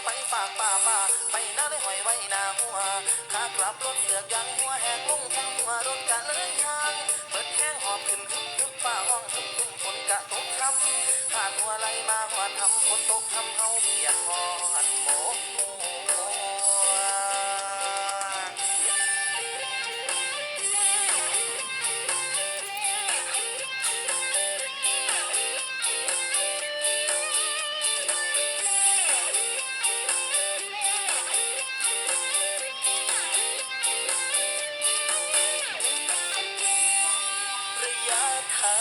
ไปฝากป่าไปหน้าได้หอยไว้หน้าหัวขากลับรถเสือกยังหัวแหกลงทั้งหัวรถกันเลยทางเปิดแห้งหอบขึ้นฮึบฝ้าห้องฮึบฝนกะตกคำขาดหัวไหลมาหัวทำฝนตกทำเฮาเปียกหอดโบกระยะทา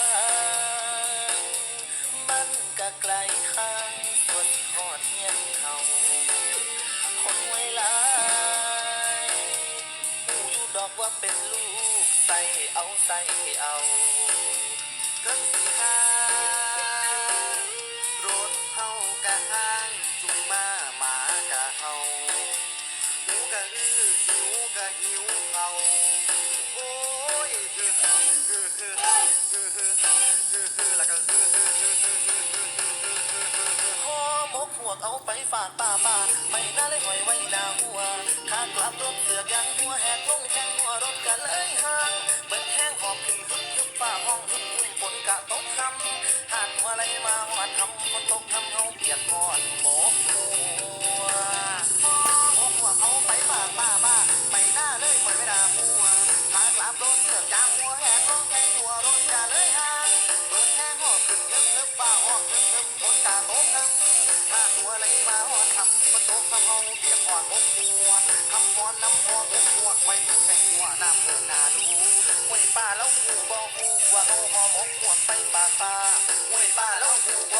งมันกะไกลทางส่วนหอดเงียนเขาคนไว้หลายหูอยู่ดอกว่าเป็นลูกใส่เอาเกินสิหารถเฮากะห้างจุงมาหมากะเฮาหูกะหิวกะหิวเขาโอ้ยแล้วก็ห่อหมกหวกเอาไปฝากป่าไม่น่าเลยหอยไว้หน้าหัวขากลับรถเสือกยังหัวแหกลงแข้งหัวรถกันเลยห่างเบิดแห้งหอบขึ้นฮึบฝ้าห้องฮึบฝนกะตกคำหาดหัวไหลมาหอดทำฝนตกทำเฮาเปียกหอดโบกหัวหวกเอาไปฝากป่าไปหน้าเลยหอยไว้หน้าหัวขากลับรถเสือกยางหัวแหกลงแข้งหัวรถกันเลยห่างเบิดแห้งหอบขึ้นฮึบฝ้าห้องฮึบฝนกะตกคำหาดหัวไหลมาหอดทำฝนตกทำเฮาเปียกหอดโบกหัวคำฟ้อนน้ำพองหัวไปอยู่แข้งหัวน้ำเมืองนาดูห้วยป่าแล้วหูบ่หูว่าเฮาหอหมกหวกไปป่าห้วยป่าแล้วหูบ่